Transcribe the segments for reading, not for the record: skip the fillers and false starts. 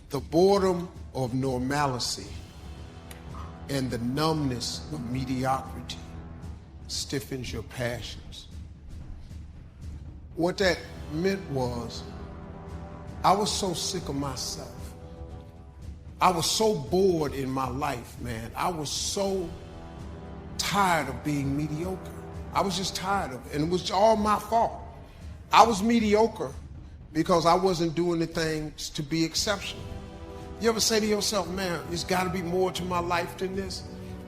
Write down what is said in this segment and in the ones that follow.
The boredom of normalcy and the numbness of mediocrity stiffens your passions. What that meant was, I was so sick of myself. I was so bored in my life, man. I was so tired of being mediocre. I was just tired of it, and it was all my fault. I was mediocre because I wasn't doing the things to be exceptional. You ever say to yourself, man, there's got to be more to my life than this?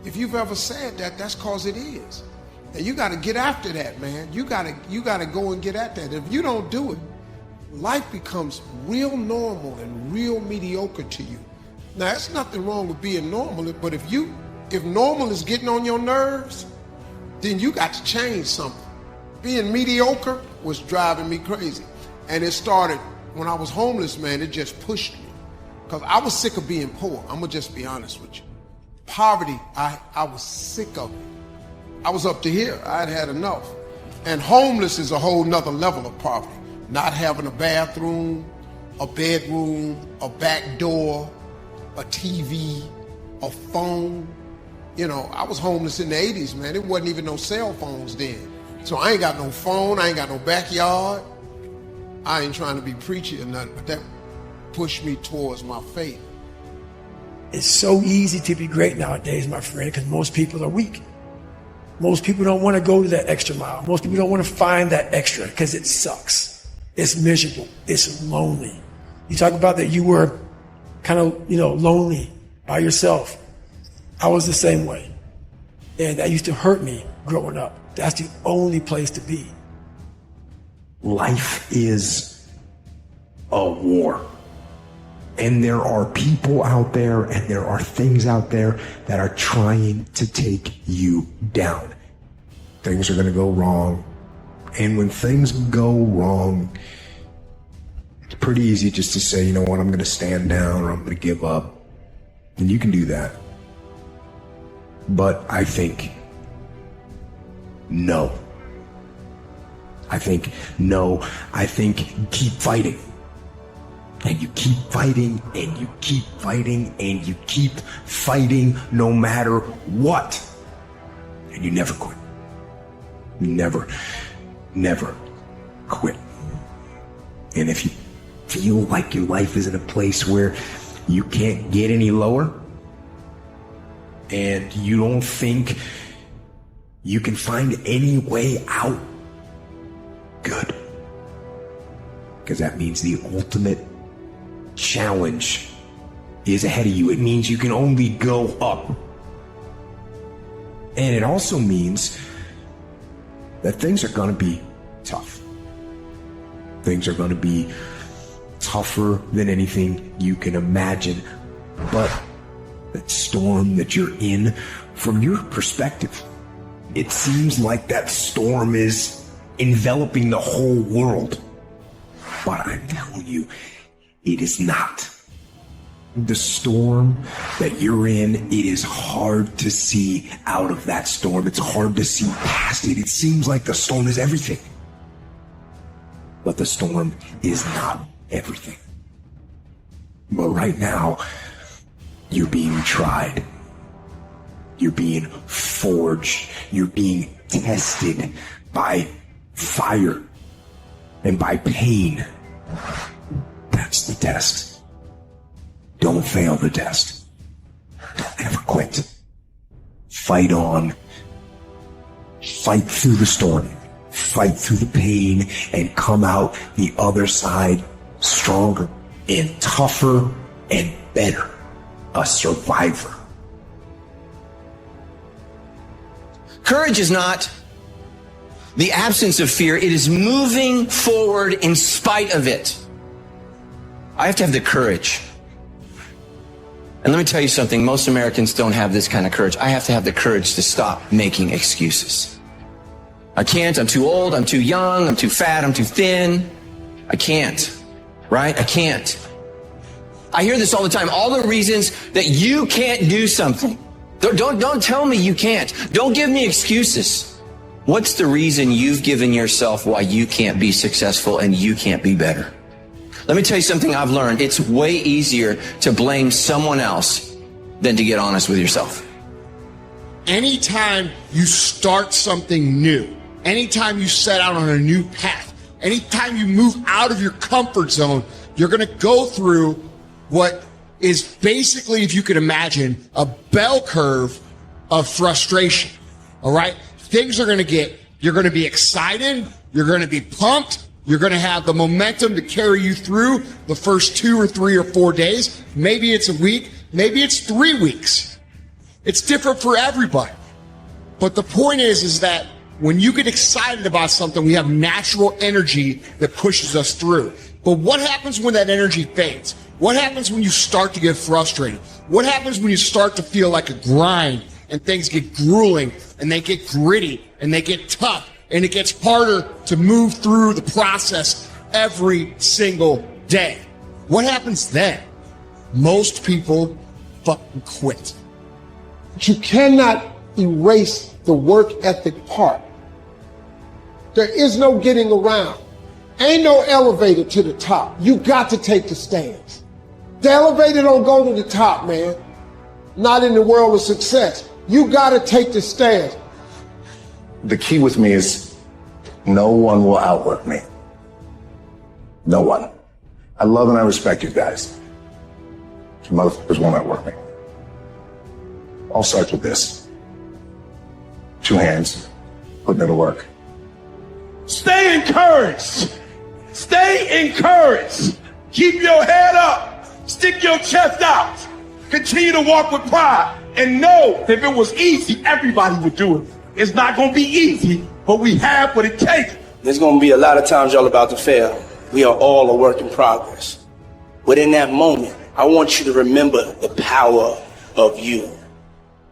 If you've ever said that, that's because it is. And you got to get after that, man. You got to go and get at that. If you don't do it, life becomes real normal and real mediocre to you. Now, there's nothing wrong with being normal, but if normal is getting on your nerves, then you got to change something. Being mediocre was driving me crazy. And it started when I was homeless, man. It just pushed me. Because I was sick of being poor. I'm going to just be honest with you. Poverty, I was sick of it. I was up to here. I had had enough. And homeless is a whole nother level of poverty. Not having a bathroom, a bedroom, a back door, a TV, a phone. You know, I was homeless in the 80s, man. There wasn't even no cell phones then. So I ain't got no phone. I ain't got no backyard. I ain't trying to be preachy or nothing, but that pushed me towards my faith. It's so easy to be great nowadays, my friend, because most people are weak. Most people don't want to go to that extra mile. Most people don't want to find that extra because it sucks. It's miserable. It's lonely. You talk about that you were kind of, lonely by yourself. I was the same way. And that used to hurt me growing up. That's the only place to be. Life is a war. And there are people out there and there are things out there that are trying to take you down. Things are going to go wrong. And when things go wrong, it's pretty easy just to say, you know what, I'm going to stand down or I'm going to give up. And you can do that. But I think no. I think keep fighting. And you keep fighting, and you keep fighting, and you keep fighting no matter what. And you never quit. Never quit. And if you feel like your life is in a place where you can't get any lower, and you don't think you can find any way out, good. Because that means the ultimate challenge is ahead of you. It means you can only go up. And it also means that things are going to be tough. Things are going to be tougher than anything you can imagine. But that storm that you're in, from your perspective, it seems like that storm is enveloping the whole world. But I'm telling you, it is not. The storm that you're in, it is hard to see out of that storm. It's hard to see past it. It seems like the storm is everything. But the storm is not everything. But right now, you're being tried. You're being forged. You're being tested by fire and by pain. That's the test. Don't fail the test. Don't ever quit. Fight on. Fight through the storm. Fight through the pain and come out the other side stronger and tougher and better. A survivor. Courage is not the absence of fear. It is moving forward in spite of it. I have to have the courage. And let me tell you something, most Americans don't have this kind of courage. I have to have the courage to stop making excuses. I can't, I'm too old, I'm too young, I'm too fat, I'm too thin. I can't, right? I can't. I hear this all the time, all the reasons that you can't do something. Don't tell me you can't. Don't give me excuses. What's the reason you've given yourself why you can't be successful and you can't be better? Let me tell you something I've learned. It's way easier to blame someone else than to get honest with yourself. Anytime you start something new, anytime you set out on a new path, anytime you move out of your comfort zone, you're going to go through what is basically, if you could imagine, a bell curve of frustration. All right? Things are going to get, you're going to be excited, you're going to be pumped, you're going to have the momentum to carry you through the first 2 or 3 or 4 days. Maybe it's a week, maybe it's 3 weeks. It's different for everybody. But the point is that when you get excited about something, we have natural energy that pushes us through. But what happens when that energy fades? What happens when you start to get frustrated? What happens when you start to feel like a grind and things get grueling and they get gritty and they get tough and it gets harder to move through the process every single day? What happens then? Most people fucking quit. But you cannot erase the work ethic part. There is no getting around. Ain't no elevator to the top. You got to take the stairs. The elevator don't go to the top, man. Not in the world of success. You got to take the stairs. The key with me is no one will outwork me. No one. I love and I respect you guys. You motherfuckers won't outwork me. All starts with this. 2 hands, putting it to work. Stay encouraged. Stay encouraged. Keep your head up. Stick your chest out. Continue to walk with pride. And know that if it was easy, everybody would do it. It's not going to be easy, but we have what it takes. There's going to be a lot of times y'all about to fail. We are all a work in progress. But in that moment, I want you to remember the power of you.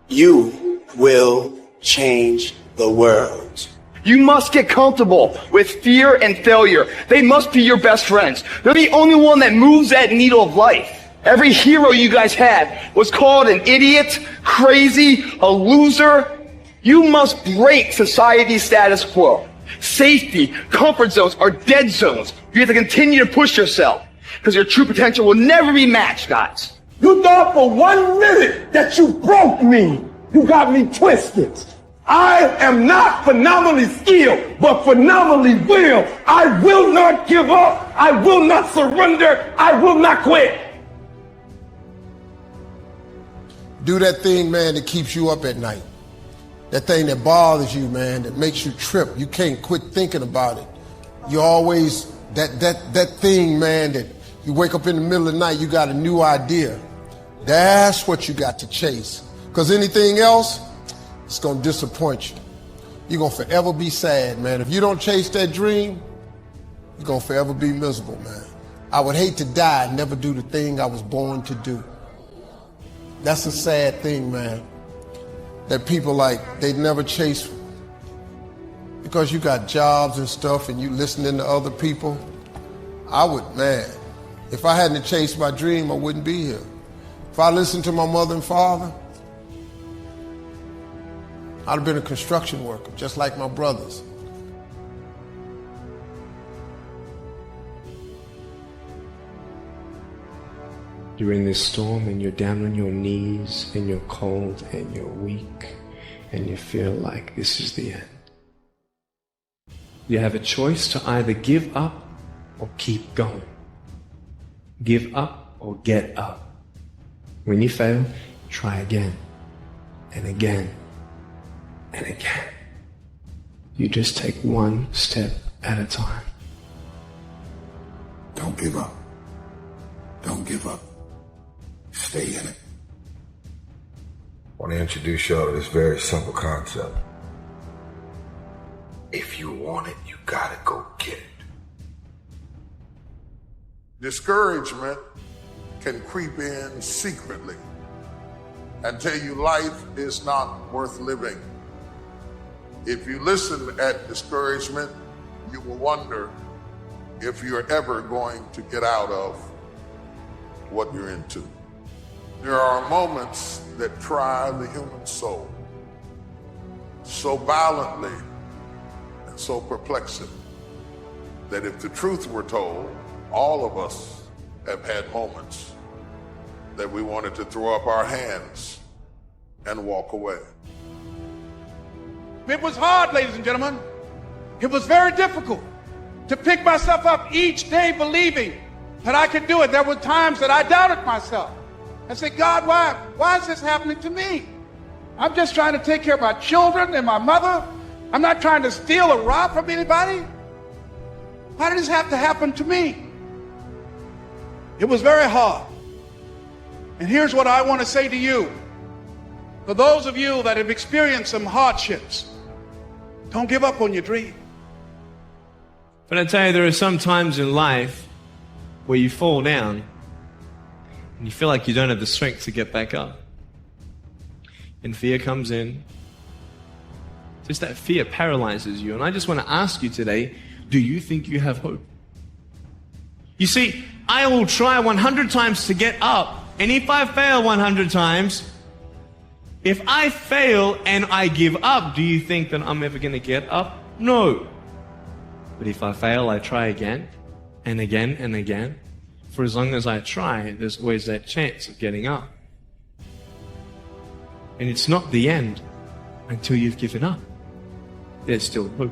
You will change the world. You must get comfortable with fear and failure. They must be your best friends. They're the only one that moves that needle of life. Every hero you guys had was called an idiot, crazy, a loser. You must break society's status quo. Safety, comfort zones are dead zones. You have to continue to push yourself because your true potential will never be matched, guys. You thought for 1 minute that you broke me. You got me twisted. I am not phenomenally skilled, but phenomenally willed. I will not give up. I will not surrender. I will not quit. Do that thing, man, that keeps you up at night. That thing that bothers you, man, that makes you trip. You can't quit thinking about it. You always, that thing, man, that you wake up in the middle of the night, you got a new idea. That's what you got to chase. Because anything else, it's going to disappoint you. You're going to forever be sad, man. If you don't chase that dream, you're going to forever be miserable, man. I would hate to die and never do the thing I was born to do. That's a sad thing, man. That people they never chase because you got jobs and stuff and you listening to other people. I would, man, if I hadn't chased my dream, I wouldn't be here. If I listened to my mother and father, I'd have been a construction worker, just like my brothers. You're in this storm and you're down on your knees and you're cold and you're weak and you feel like this is the end. You have a choice to either give up or keep going. Give up or get up. When you fail, try again and again and again. You just take one step at a time. Don't give up. Don't give up. Stay in it. I want to introduce y'all to this very simple concept. If you want it, you gotta go get it. Discouragement can creep in secretly and tell you life is not worth living. If you listen at discouragement, you will wonder if you're ever going to get out of what you're into. There are moments that try the human soul so violently and so perplexing that if the truth were told, All of us have had moments that we wanted to throw up our hands and walk away. It was hard, ladies and gentlemen. It was very difficult to pick myself up each day believing that I could do it. There were times that I doubted myself. I said, God, why is this happening to me? I'm just trying to take care of my children and my mother. I'm not trying to steal or rob from anybody. Why did this have to happen to me? It was very hard. And here's what I want to say to you. For those of you that have experienced some hardships, don't give up on your dream. But I tell you, there are some times in life where you fall down and you feel like you don't have the strength to get back up. And fear comes in. Just that fear paralyzes you. And I just want to ask you today, do you think you have hope? You see, I will try 100 times to get up. And if I fail 100 times, if I fail and I give up, do you think that I'm ever going to get up? No. But if I fail, I try again and again and again. For as long as I try, there's always that chance of getting up. And it's not the end until you've given up. There's still hope.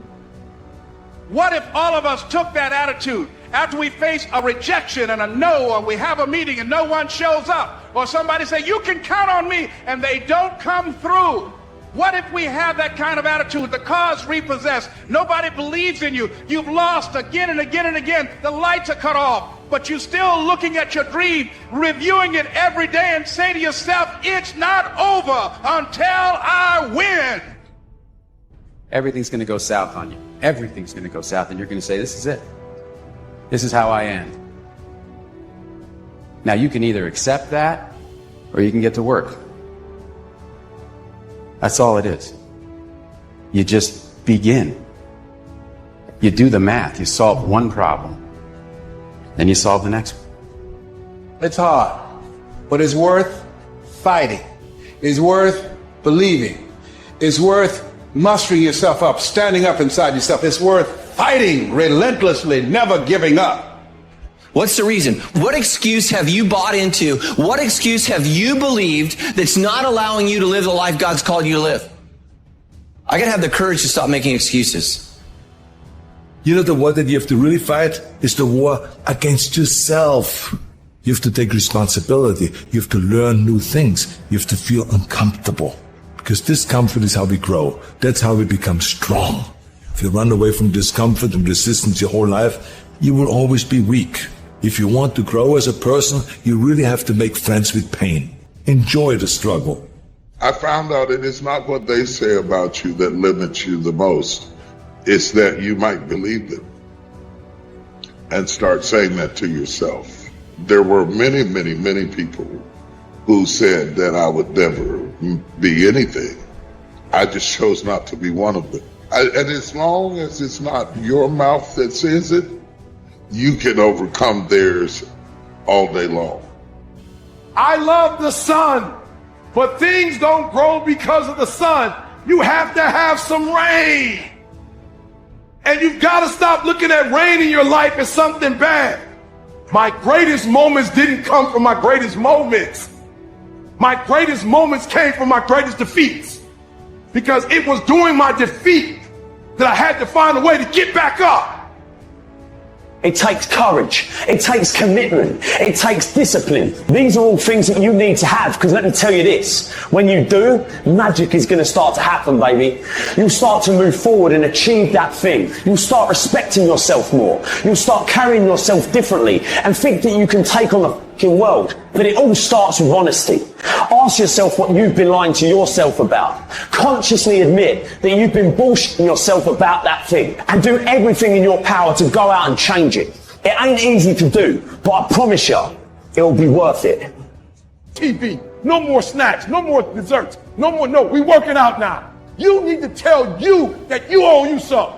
What if all of us took that attitude after we face a rejection and a no, or we have a meeting and no one shows up, or somebody say, you can count on me, and they don't come through? What if we have that kind of attitude? The car's repossessed. Nobody believes in you. You've lost again and again and again. The lights are cut off, but you're still looking at your dream, reviewing it every day, and say to yourself, it's not over until I win. Everything's going to go south on you. Everything's going to go south, and you're going to say, this is it. This is how I end. Now, you can either accept that, or you can get to work. That's all it is. You just begin. You do the math. You solve one problem. Then you solve the next one. It's hard, but it's worth fighting. It's worth believing. It's worth mustering yourself up, standing up inside yourself. It's worth fighting relentlessly, never giving up. What's the reason? What excuse have you bought into? What excuse have you believed that's not allowing you to live the life God's called you to live? I gotta have the courage to stop making excuses. You know, the war that you have to really fight is the war against yourself. You have to take responsibility. You have to learn new things. You have to feel uncomfortable. Because discomfort is how we grow. That's how we become strong. If you run away from discomfort and resistance your whole life, you will always be weak. If you want to grow as a person, you really have to make friends with pain. Enjoy the struggle. I found out it is not what they say about you that limits you the most. It's that you might believe them and start saying that to yourself. There were many, many, many people who said that I would never be anything. I just chose not to be one of them. And as long as it's not your mouth that says it, you can overcome theirs all day long. I love the sun, but things don't grow because of the sun. You have to have some rain. And you've got to stop looking at rain in your life as something bad. My greatest moments didn't come from my greatest moments. My greatest moments came from my greatest defeats. Because it was during my defeat that I had to find a way to get back up. It takes courage. It takes commitment. It takes discipline. These are all things that you need to have, because let me tell you this, when you do, magic is going to start to happen, baby. You'll start to move forward and achieve that thing. You'll start respecting yourself more. You'll start carrying yourself differently and think that you can take on the fucking world. But it all starts with honesty. Ask yourself what you've been lying to yourself about. Consciously admit that you've been bullshitting yourself about that thing, and do everything in your power to go out and change it. It ain't easy to do, but I promise you, it'll be worth it. TV, no more snacks, no more desserts, no more, we working out now. You need to tell you that you owe you something.